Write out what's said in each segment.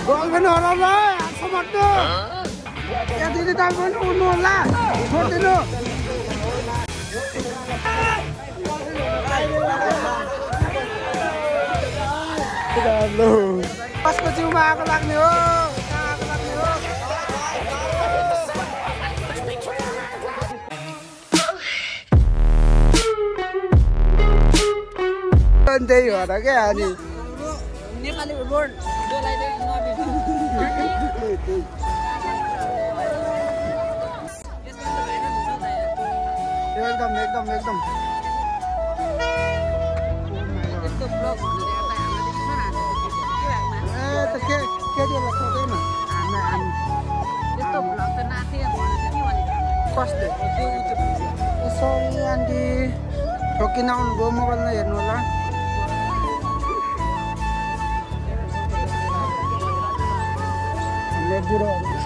Girlfriend होला ल समट्नु यहाँ दिदी तपाईँ पनि उड्नु होला छोडिदिनु कसको जिउमा आगो लाग्ने हो त्यही हो र क्या अनि नेपाली रोड एकदम एकदम एकदम सरी आन्टी ठोकिन आउनुभयो मोबाइलमा हेर्नु होला बुढोहरू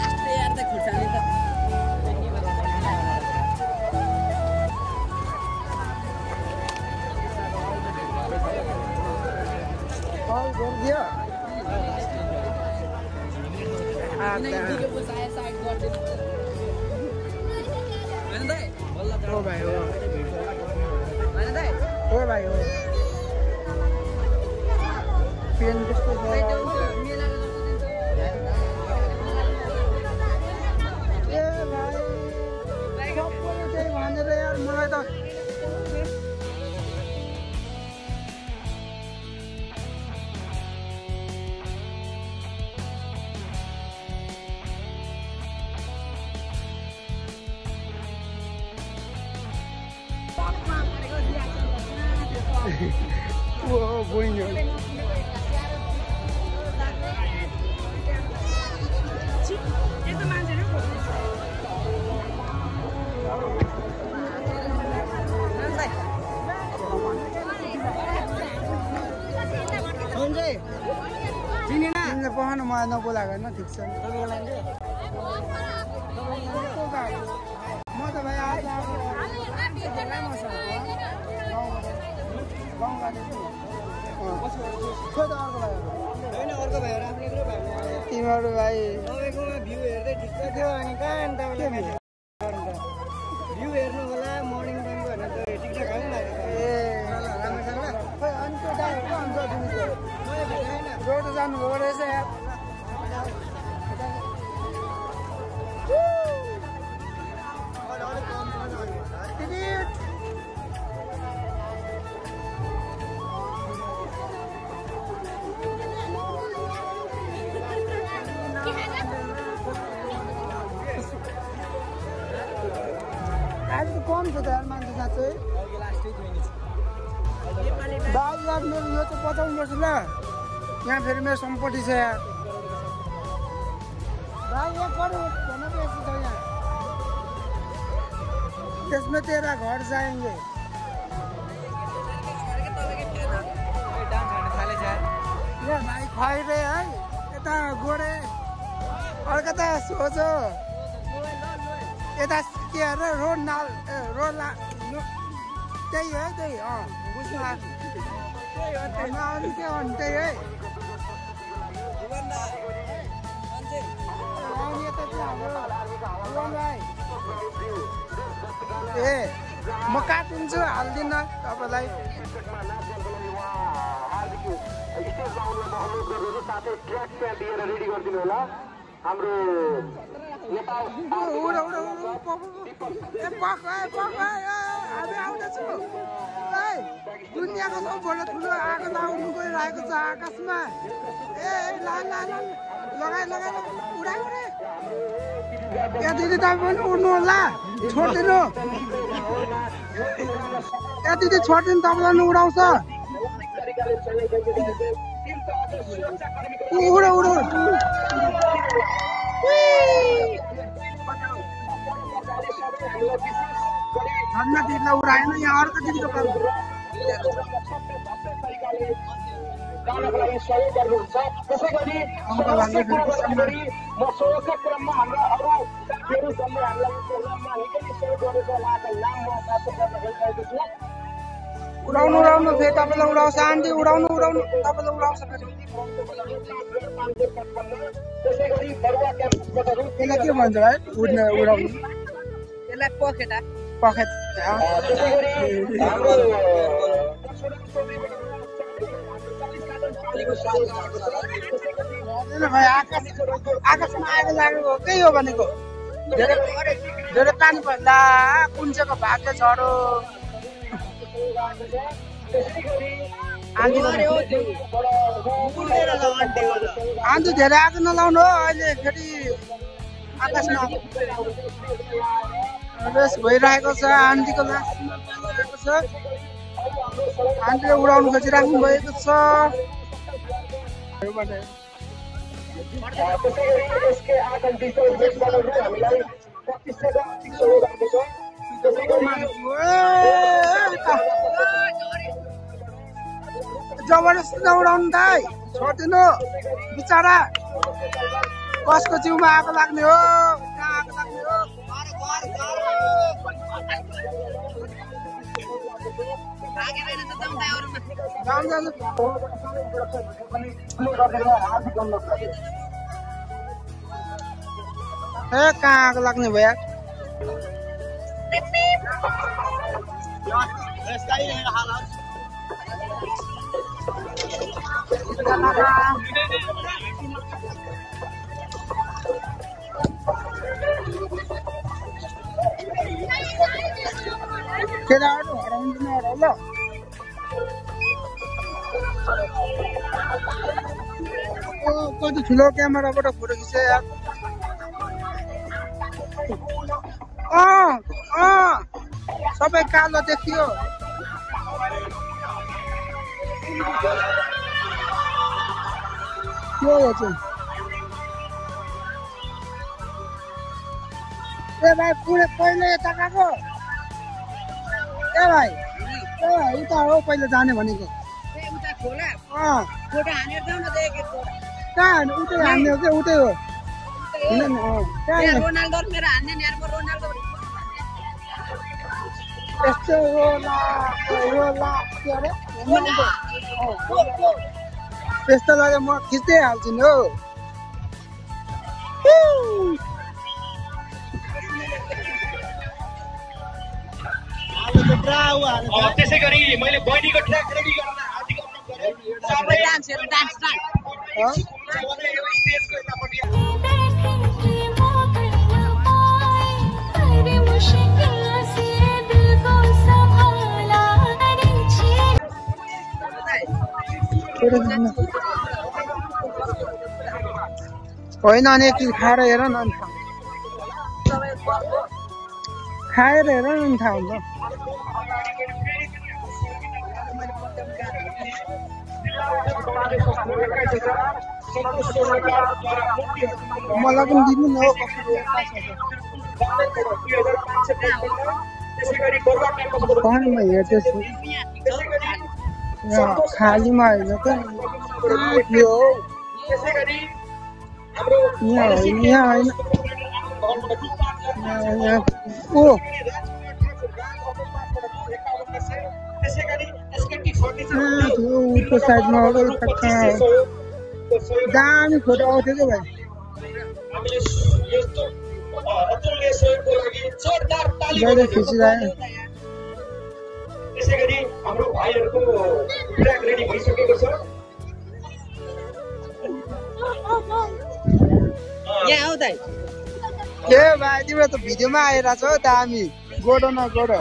पखाउनु मलाई नबोलाएको होइन ठिक छ म त भाइ आज तिमीहरू भाइ तपाईँकोमा भ्यू हेर्दै ठिक थियो अनि कहाँ तपाईँलाई भ्यू हेर्नु होला मर्निङ टाइमको भनेर त टिकटक हाल्नु लागेको रोड जानुभयो रहेछ यार आज त कम छ त यार मान्छे साँच्चै दाल यार मेरो यो चाहिँ बचाउनुपर्छ ल यहाँ फेरि मेरो सम्पत्ति छ यार भाइ यहाँ करो भन बेसी छ यहाँ त्यसमा तेरा घर जाएंगे यहाँ भाइ खुवाइरे है यता गोडे अर्को त सोझो यता के अरे रोड नाल रोड त्यही है त्यही बुझ्नु आएको के भन्नु त्यही है ए म काटिदिन्छु हालिदिन्न तपाईँलाई दुनियाँको सबभन्दा ठुलो आगो लाउनु गइरहेको छ आकाशमा ए लगाइ उडाइ यहाँ दिदी तपाईँ पनि उड्नु होला छोडिदिनु यहाँ दिदी छोडिदिनु तपाईँलाई पनि उडाउँछ उडो धन्ना दिदीलाई उडाएन यहाँ अर्को दिदीको काम जानको लागि सहयोग गर्नुहुन्छ त्यसै गरी म सहयोगका क्रममा हाम्रा अरू साथीहरू जम्मै हामीलाई प्रोग्राममा निकै सहयोग गरेको उहाँको नाम म वाचन गर्न गइरहेको छु उडाउनु उडाउनु फेरि तपाईँलाई उडाउँछ आन्टी उडाउनु उडाउनु तपाईँलाई उडाउँछ फेरि त्यसलाई के भन्छ भाइ उड्ने उडाउनु त्यसलाई पखेटा पखेट भाइ आकाशमा आगो लागेको त्यही हो भनेको धेरै पानी पर्दा कुन चाहिँको भाग्य झरो आन्टी धेरै आगो नलाउनु हो अहिले फेरि आकाशमा रेस भइरहेको छ आन्टीको लास्टमा आएको छ आन्टीले उडाउनु खोजिराख्नु भएको छ जबरजस्ती नउडाउनु दाइ छोडिदिनु बिचरा कसको जिउमा आगो लाग्ने हो कहाँ आगो लाग्ने हो कहाँ आगो लाग्ने भयो केटाहरू हराउँदैन होला ल कति ठुलो क्यामेराबाट फोटो खिचे यार सबै कालो देखियो के हो चाहिँ ए भाइ पुरै पहिले यता गएको ए भाइ उता हो पहिले जाने भनेको कहाँ उतै हान्ने हो क्या उतै हो यस्तो त्यस्तोलाई म खिच्दै हाल्छु नि हो त्यसै गरी मैले बहिनीको ट्र्याक रेडी गर्न हार्दिक अनुरोध गरेँ सबै डान्सहरु डान्स स्टेजको यतापट्टि होइन अनि एकचोटि खाएर हेर न अनि खाएर हेर न अनि थाहा हुन्छ मलाई पनि दिनु न हो पानीमा हेर्दैछु खालीमा होइन त यहाँ होइन उल्टो साइडमा दामी फोटो आउँथ्यो क्या भाइ जहिले खिचिरह्यो त्यसै गरी हाम्रो भाइहरूको ट्र्याक रेडी भइसकेको छ के भाइ तिम्रो त भिडियोमा आइरहेको छ दामी गोडो न गोडो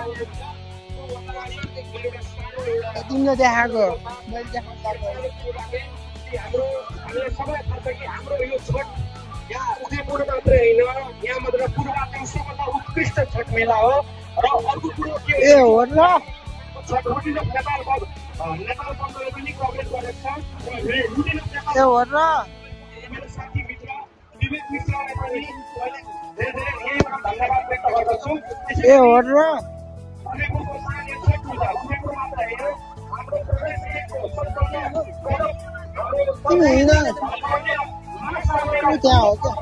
तिमीले देखाएको मैले देखाएको हामीलाई सबैलाई थाहा छ कि हाम्रो यो छठ यहाँ उदयपुर मात्रै होइन यहाँ मात्र पूर्वाञ्चल सबभन्दा उत्कृष्ट छठ मेला हो र अर्को कुरो के ए हो र छठ रुटिन अफ नेपाल बन्दले पनि कभरेज गरेको छ रुटिन अफ नेपाल ए हो र मेरो साथी मित्र विवेक मित्रलाई पनि धेरै धेरै यहीँबाट धन्यवाद व्यक्त गर्दछु ए हो र उदयपुरको स्थानीय छठ पूजा उदयपुर मात्र होइन हाम्रो प्रदेशको सम्पूर्ण तिमी होइन त्यहाँ हो क्या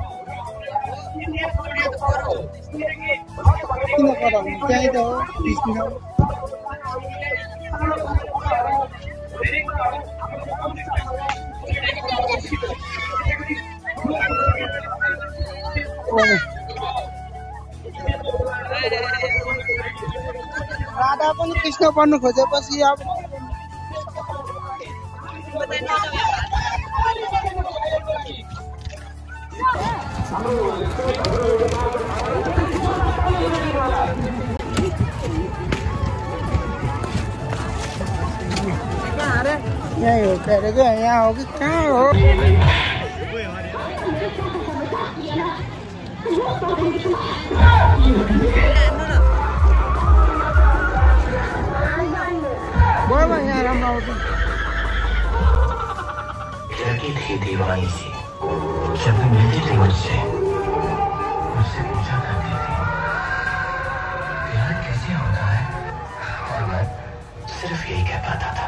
किन गराउनु त्यहीँ त हो राधा पनि कृष्ण बन्नु खोजेपछि अब यही हो के अरे यहाँ हो कि कहाँ हो यहाँ राम्रो आउँछ लगी थी दीवानी सी जब मिलती थी मुझसे पूछा करती थी प्यार कैसे होता है और मैं सिर्फ यही कह पाता था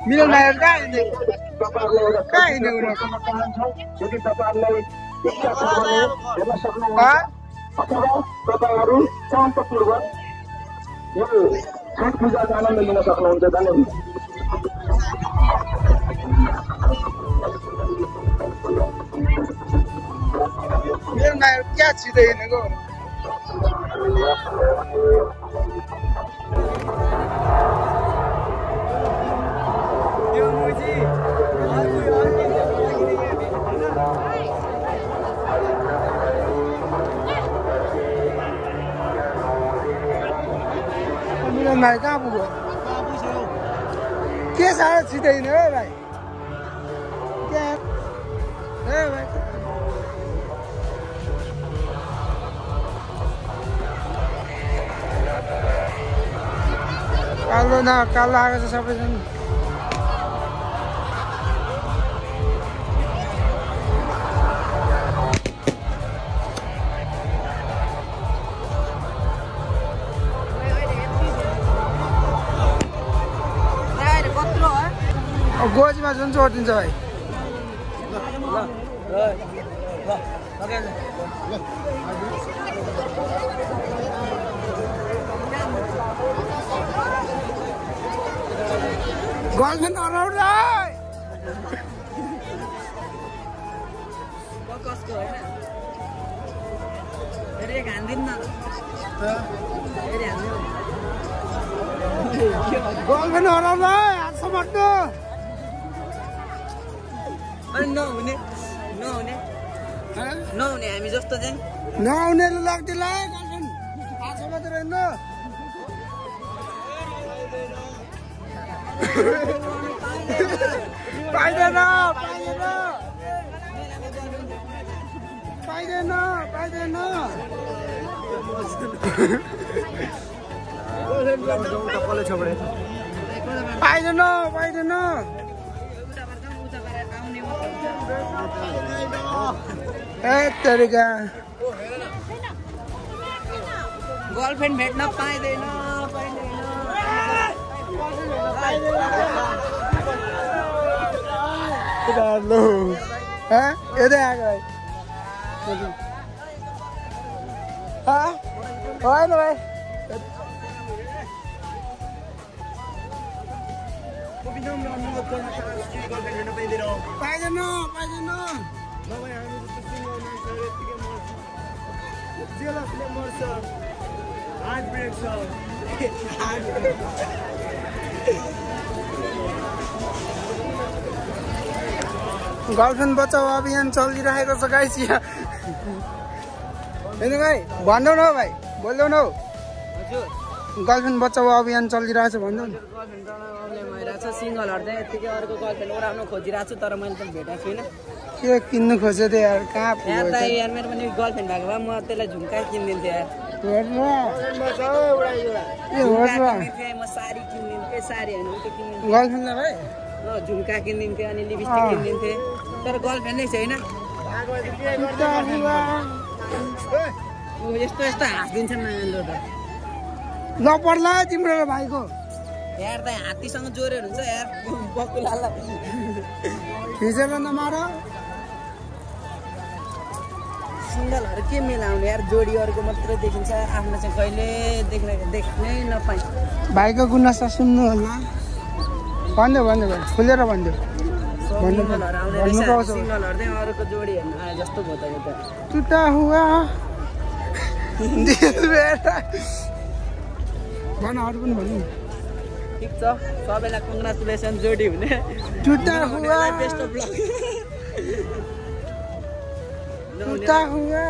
मिलन भाइ कहाँ हिँड्ने यदि तपाईहरुलाई इच्छा छ भने हेर्न सक्नुहुन्छ अथवा तपाईहरु शान्तपूर्वक यो छठ पूजाको आनन्द लिन सक्नुहुन्छ। धन्यवाद। मिलन भाइ क्या छिँदै हिँडेको मिलन भाइ कहाँ पुग्यो के साह्रो छिटो हिँड्यो है भाइ कालो न कालो आएको छ सबैजना गोजीमा जुन चोटिन्छ भाइ गर्लफ्रेन्ड हराउँछ गर्लफ्रेन्ड हराउँछ हातसम्म मट्नु नहुने नहुने नहुने हामी जस्तो चाहिँ नहुनेले लाग्दिला गर्लफ्रेन्ड आछ मात्र होइन पाइँदैन पाइँदैन पाइँदैन पाइँदैन पाइँदैन तरिका गर्लफ्रेन्ड भेट्न पाइँदैन लो यतै आएको होइन भाइ पाइँदैन पाइँदैन जेलसले मर्छ हार्ट ब्रेक छ गर्लफ्रेन्ड बचाउ अभियान चलिरहेको छ गाइस यहाँ हैन भाइ भन्नु न भाइ बोल्नु न हजुर गर्लफ्रेन्ड बचाउ अभियान चलिरहेछ भन्नु न गर्लफ्रेन्ड प्रब्लम भइरहेछ सिङ्गल हट्दै यतिकै अर्को गर्लफ्रेन्ड ओराउन खोजिरहेको छु तर मैले त भेटेको छुइनँ के किन्नु खोज्यो त यार कहाँ यार त यार मेरो पनि गर्लफ्रेन्ड भएको भए म त्यसलाई झुम्का किनिदिन्थेँ यार म साडी किनिदिन्थेँ साडी होइन त्यो किनिदिन्थेँ गर्लफ्रेन्डलाई भाइ झुम्का किनिदिन्थेँ अनि लिपस्टिक किनिदिन्थेँ तर गर्लफ्रेन्डै छैन यस्तो यस्तो हाँसिदिन्छ नयाँ त नपर्ला तिम्रो र भाइको यार त हात्तीसँग जोडेर हुन्छ यार बकुलालाई खिचेर नमार सिङ्गलहरू के मिलाउने यार जोडीहरूको मात्रै देखिन्छ आफ्नो चाहिँ कहिले देख्नै नपाइ भाइको गुनासा सुन्नु होला भन्दै खुलेर भन्दै सिङ्गलहरू आउने रहेछ सिङ्गलहरू चाहिँ अरूको जोडी हेर्नु आए जस्तो भयो त यो त टुटा हुआ दिल मेरा भन अरू पनि भन्नु ठिक छ सबैलाई कङ्ग्रेचुलेसन जोडी हुने टुटा हुआ बेस्ट अफ लक टुटा हुआ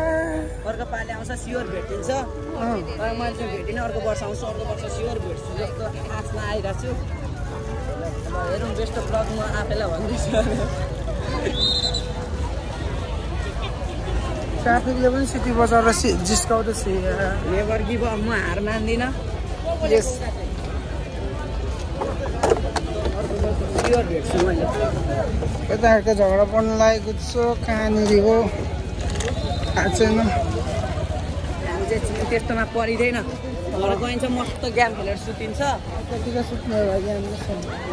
अर्को पालि आउँछ स्योर भेटिन्छ तर मैले चाहिँ भेटिनँ अर्को वर्ष आउँछ अर्को वर्ष स्योर भेट्छु जस्तो आशमा आइरहेको छु हेरौँ बेस्ट अफ लक म आफैलाई भन्दैछु ट्राफिकले पनि सिटी बजार जिस्काउँदैछ नेभर गिभ अप म हार मान्दिनँ यस स्योर भेट्छु मैले यताहरूको झगडा पर्नु लागेको छ कहाँनिर हो थाहा छैन हामी चाहिँ त्यस्तोमा परिँदैन घर गइन्छ मस्त गेम खेलेर सुतिन्छ कतिको सुत्ने भयो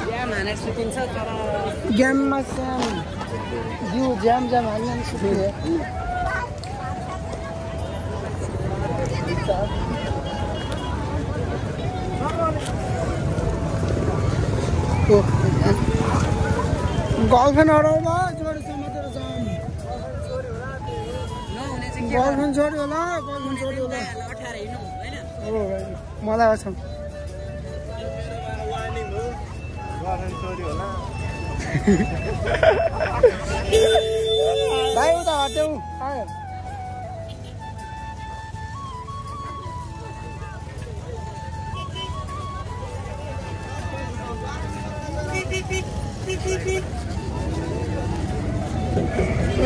गेम हानेर सुतिन्छ तर गेममा स्याम जिउ ज्याम हाल्ने सुत्ने गर्लफ्रेन्ड हराउँदा जोडीसँग तेरो जाम नहुने चाहिँ गर्लफ्रेन्ड जोडी होला गर्लफ्रेन्ड जोडी होला अठार हिँड्नु होइन हो भाइ मलाई आउँछ भाइ उता हट्यौ आयो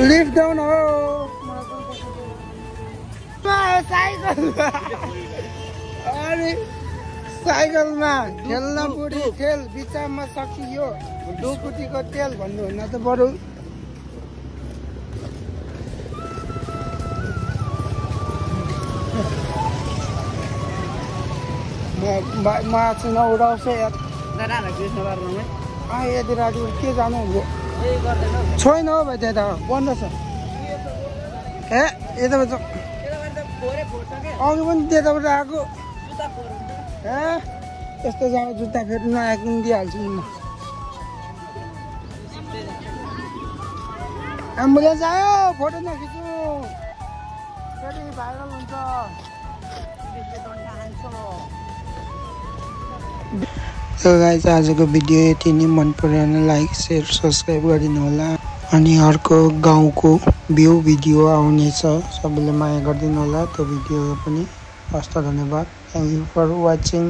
लिफ्ट डाउन हो अरे साइकलमा खेल्न बुढी खेल बिचमा सकियो डुकुटीको तेल भन्नु होइन त बरु म चाहिँ नउडाउँछु यार यदि राजु के जानु हुँदो छैन हौ भाइ त्यहाँ त बन्द छ ए यताबाट अघि पनि त्यताबाट आएको ए यस्तो जग्गा जुत्ता फेरि नयाँ किनिदिइहाल्छु नि म एम्बुलेन्स आयो फोटो नखिच्नु फेरि भाइरल हुन्छ गाइस आजको भिडियो यति नै मन पऱ्यो भने लाइक शेयर सब्सक्राइब गरिदिनु होला अनि अर्को गाउँको भ्यू भिडियो आउनेछ सबैले माया गरिदिनु होला त्यो भिडियो पनि हस्त धन्यवाद थ्याङ्क यू फर वाचिङ